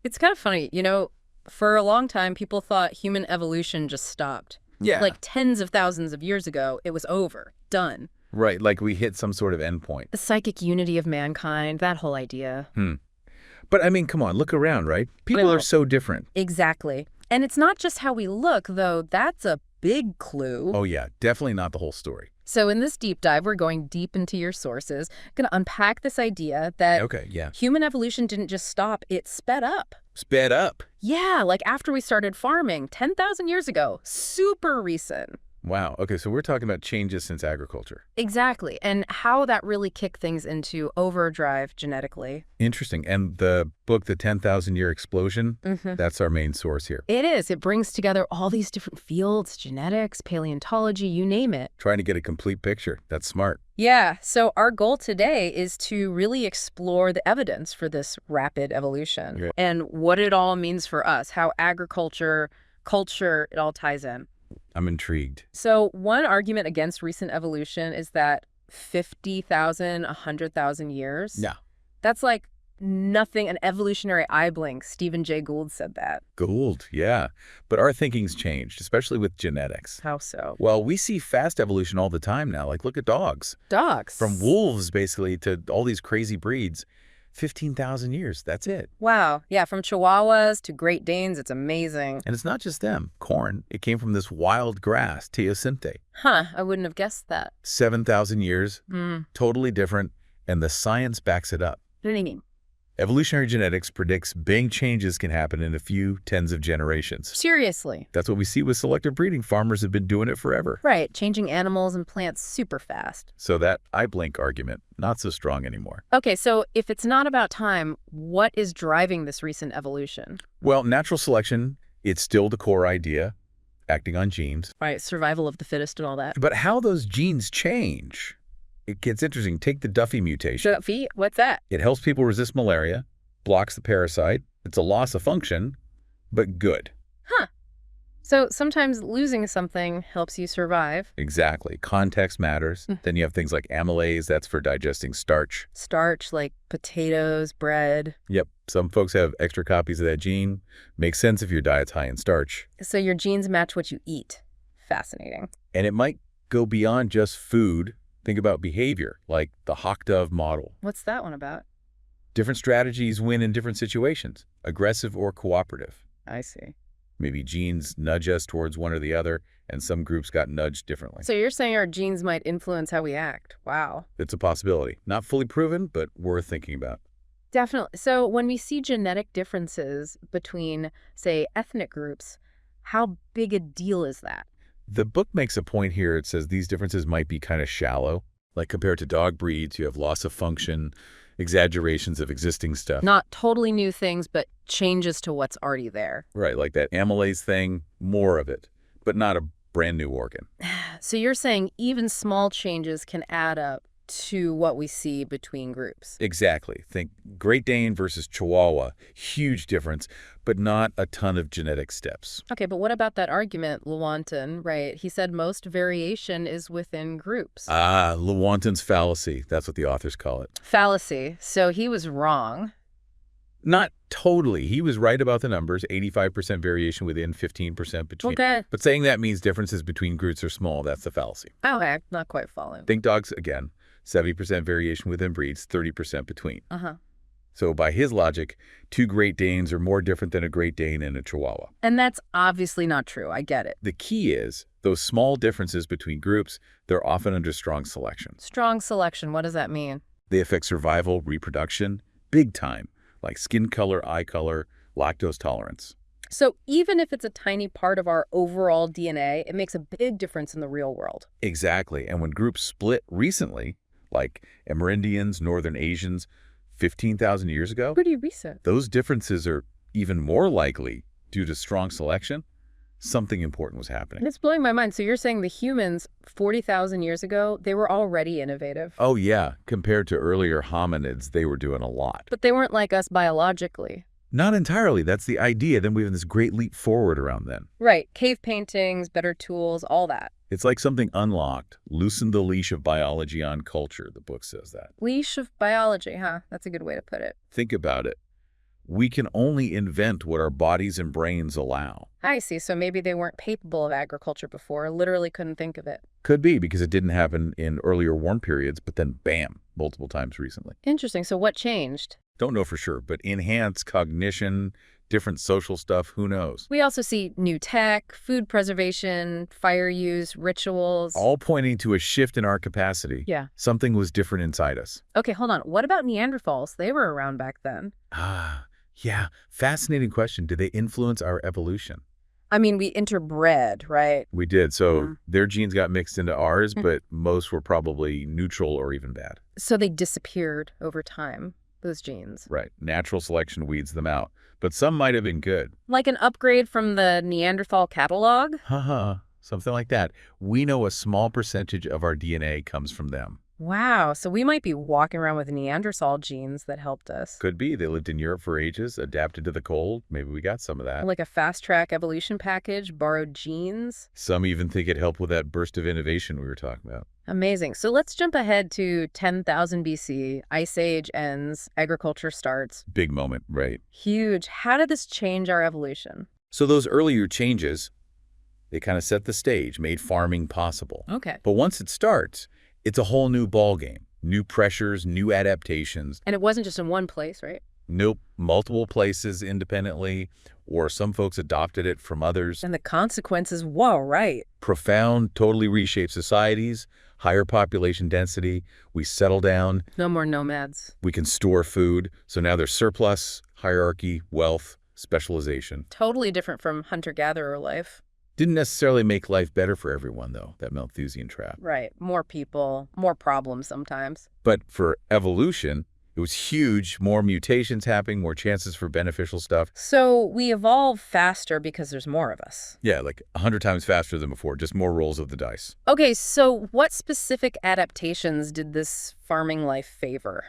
It's kind of funny, for a long time, people thought human evolution just stopped. Yeah. Like tens of thousands of years ago, it was over, done. Right, like we hit some sort of endpoint. The psychic unity of mankind, that whole idea. But I mean, come on, look around, right? People are so different. Exactly. And it's not just how we look, though. That's a big clue. Oh yeah, definitely not the whole story. So in this deep dive, we're going deep into your sources, going to unpack this idea that human evolution didn't just stop, it sped up. Sped up? Yeah, like after we started farming 10,000 years ago. Super recent. Wow. Okay, so we're talking about changes since agriculture. Exactly, and how that really kicked things into overdrive genetically. Interesting. And the book, The 10,000-Year Explosion, that's our main source here. It is. It brings together all these different fields, genetics, paleontology, you name it. Trying to get a complete picture. That's smart. Yeah, so our goal today is to really explore the evidence for this rapid evolution and what it all means for us, how agriculture, culture, it all ties in. I'm intrigued. So one argument against recent evolution is that 50,000, 100,000 years. Yeah. That's like nothing, an evolutionary eye blink. Stephen Jay Gould said that. Gould, yeah. But our thinking's changed, especially with genetics. How so? Well, we see fast evolution all the time now. Like, look at dogs. Dogs. From wolves, basically, to all these crazy breeds. 15,000 years, that's it. Wow. Yeah, from Chihuahuas to Great Danes, it's amazing. And it's not just them. Corn, it came from this wild grass, teosinte. Huh, I wouldn't have guessed that. 7,000 years, totally different, and the science backs it up. What do you mean? Evolutionary genetics predicts big changes can happen in a few tens of generations. Seriously? That's what we see with selective breeding. Farmers have been doing it forever. Right, changing animals and plants super fast. So that eye blink argument, not so strong anymore. Okay, so if it's not about time, what is driving this recent evolution? Well, natural selection, it's still the core idea, acting on genes. Right, survival of the fittest and all that. But how those genes change, it gets interesting. Take the Duffy mutation. Duffy? What's that? It helps people resist malaria, blocks the parasite. It's a loss of function, but good. Huh. So sometimes losing something helps you survive. Exactly. Context matters. Then you have things like amylase. That's for digesting starch. Starch, like potatoes, bread. Yep. Some folks have extra copies of that gene. Makes sense if your diet's high in starch. So your genes match what you eat. Fascinating. And it might go beyond just food. Think about behavior, like the hawk dove model. What's that one about? Different strategies win in different situations, aggressive or cooperative. I see. Maybe genes nudge us towards one or the other, and some groups got nudged differently. So you're saying our genes might influence how we act. Wow. It's a possibility. Not fully proven, but worth thinking about. Definitely. So when we see genetic differences between, say, ethnic groups, how big a deal is that? The book makes a point here. It says these differences might be kind of shallow. Like compared to dog breeds, you have loss of function, exaggerations of existing stuff. Not totally new things, but changes to what's already there. Right, like that amylase thing, more of it, but not a brand new organ. So you're saying even small changes can add up to what we see between groups. Exactly. Think Great Dane versus Chihuahua. Huge difference, but not a ton of genetic steps. Okay, but what about that argument, Lewontin, right? He said most variation is within groups. Ah, Lewontin's fallacy. That's what the authors call it. Fallacy. So he was wrong. Not totally. He was right about the numbers, 85% variation within, 15% between. Okay. But saying that means differences between groups are small, that's the fallacy. Okay, not quite following. Think dogs again. 70% variation within breeds, 30% between. Uh-huh. So by his logic, two Great Danes are more different than a Great Dane and a Chihuahua. And that's obviously not true. I get it. The key is those small differences between groups, they're often under strong selection. Strong selection, what does that mean? They affect survival, reproduction, big time, like skin color, eye color, lactose tolerance. So even if it's a tiny part of our overall DNA, it makes a big difference in the real world. Exactly. And when groups split recently, like Amerindians, Northern Asians, 15,000 years ago, Pretty recent. those differences are even more likely due to strong selection. Something important was happening. It's blowing my mind. So you're saying the humans 40,000 years ago, they were already innovative. Oh, yeah. Compared to earlier hominids, they were doing a lot. But they weren't like us biologically. Not entirely. That's the idea. Then we have this great leap forward around then. Right. Cave paintings, better tools, all that. It's like something unlocked, loosened the leash of biology on culture, the book says that. Leash of biology, huh? That's a good way to put it. Think about it. We can only invent what our bodies and brains allow. I see. So maybe they weren't capable of agriculture before, literally couldn't think of it. Could be because it didn't happen in earlier warm periods, but then bam, multiple times recently. Interesting. So what changed? Don't know for sure, but enhanced cognition, different social stuff, who knows? We also see new tech, food preservation, fire use, rituals. All pointing to a shift in our capacity. Yeah. Something was different inside us. Okay, hold on. What about Neanderthals? They were around back then. Yeah. Fascinating question. Did they influence our evolution? I mean, we interbred, right? We did. So their genes got mixed into ours, but most were probably neutral or even bad. So they disappeared over time, those genes. Right. Natural selection weeds them out. But some might have been good. Like an upgrade from the Neanderthal catalog? Something like that. We know a small percentage of our DNA comes from them. Wow, so we might be walking around with Neanderthal genes that helped us. Could be. They lived in Europe for ages, adapted to the cold. Maybe we got some of that. Like a fast-track evolution package, borrowed genes. Some even think it helped with that burst of innovation we were talking about. Amazing. So let's jump ahead to 10,000 BC. Ice Age ends, agriculture starts. Big moment, right? Huge. How did this change our evolution? So those earlier changes, they kind of set the stage, made farming possible. Okay. But once it starts, it's a whole new ballgame. New pressures, new adaptations. And it wasn't just in one place, right? Nope. Multiple places independently, or some folks adopted it from others. And the consequences, whoa, right. Profound, totally reshaped societies, higher population density. We settle down. No more nomads. We can store food. So now there's surplus, hierarchy, wealth, specialization. Totally different from hunter-gatherer life. Didn't necessarily make life better for everyone, though, that Malthusian trap. Right. More people, more problems sometimes. But for evolution, it was huge. More mutations happening, more chances for beneficial stuff. So we evolve faster because there's more of us. Yeah, like 100 times faster than before, just more rolls of the dice. Okay, so what specific adaptations did this farming life favor?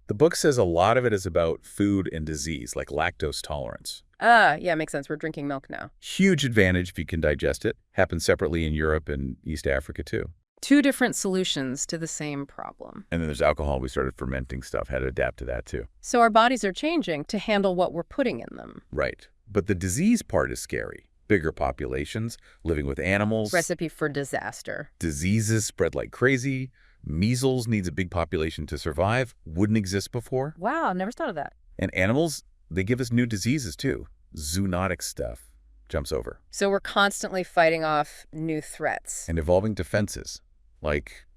The book says a lot of it is about food and disease, like lactose tolerance. Yeah, makes sense. We're drinking milk now. Huge advantage if you can digest it. Happens separately in Europe and East Africa, too. Two different solutions to the same problem. And then there's alcohol. We started fermenting stuff, had to adapt to that, too. So our bodies are changing to handle what we're putting in them. Right. But the disease part is scary. Bigger populations, living with animals. Recipe for disaster. Diseases spread like crazy. Measles needs a big population to survive. Wouldn't exist before. Wow, never thought of that. And animals, they give us new diseases, too. Zoonotic stuff jumps over. So we're constantly fighting off new threats. And evolving defenses, like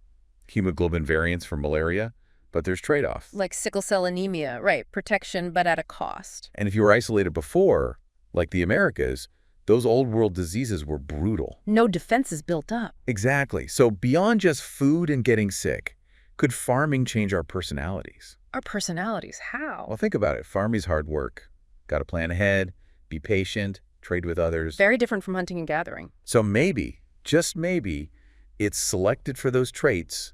hemoglobin variants for malaria, but there's trade-offs. Like sickle cell anemia, right, protection, but at a cost. And if you were isolated before, like the Americas, those old world diseases were brutal. No defenses built up. Exactly. So beyond just food and getting sick, could farming change our personalities? Our personalities, how? Well, think about it. Farming's hard work. Got to plan ahead, be patient, trade with others. Very different from hunting and gathering. So maybe, just maybe, it's selected for those traits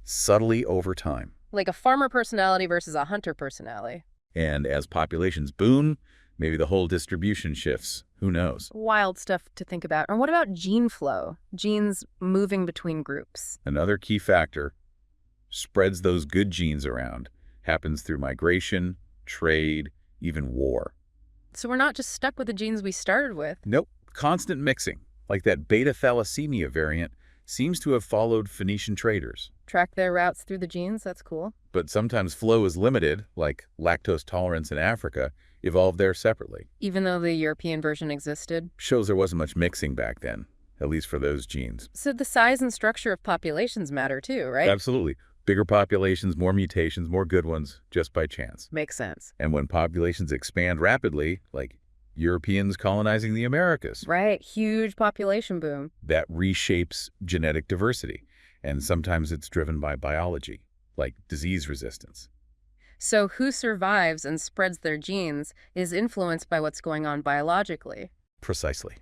subtly over time. Like a farmer personality versus a hunter personality. And as populations boom, maybe the whole distribution shifts. Who knows? Wild stuff to think about. And what about gene flow? Genes moving between groups. Another key factor, spreads those good genes around, happens through migration, trade, even war. So we're not just stuck with the genes we started with. Nope. Constant mixing, like that beta thalassemia variant, seems to have followed Phoenician traders. Track their routes through the genes, that's cool. But sometimes flow is limited, like lactose tolerance in Africa, evolved there separately. Even though the European version existed. Shows there wasn't much mixing back then, at least for those genes. So the size and structure of populations matter too, right? Absolutely. Bigger populations, more mutations, more good ones, just by chance. Makes sense. And when populations expand rapidly, like Europeans colonizing the Americas. Right, huge population boom. That reshapes genetic diversity. And sometimes it's driven by biology, like disease resistance. So who survives and spreads their genes is influenced by what's going on biologically. Precisely.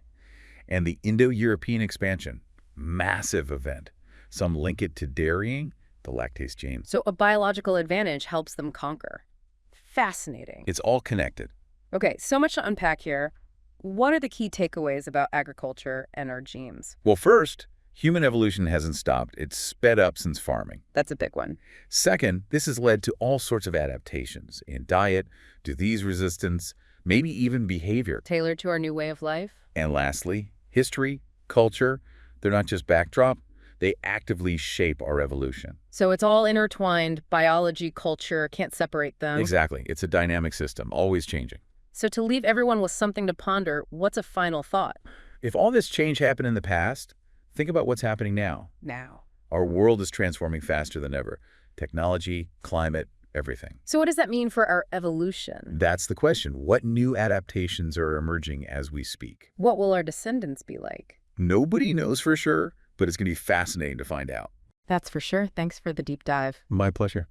And the Indo-European expansion, massive event. Some link it to dairying, the lactase gene. So a biological advantage helps them conquer. Fascinating. It's all connected. Okay, so much to unpack here. What are the key takeaways about agriculture and our genes? Well, first, Human evolution hasn't stopped. It's sped up since farming. That's a big one. Second, this has led to all sorts of adaptations in diet, disease resistance, maybe even behavior. Tailored to our new way of life? And lastly, history, culture, they're not just backdrop, they actively shape our evolution. So it's all intertwined, biology, culture, can't separate them. Exactly. It's a dynamic system, always changing. So to leave everyone with something to ponder, what's a final thought? If all this change happened in the past, think about what's happening now. Now. Our world is transforming faster than ever. Technology, climate, everything. So what does that mean for our evolution? That's the question. What new adaptations are emerging as we speak? What will our descendants be like? Nobody knows for sure, but it's going to be fascinating to find out. That's for sure. Thanks for the deep dive. My pleasure.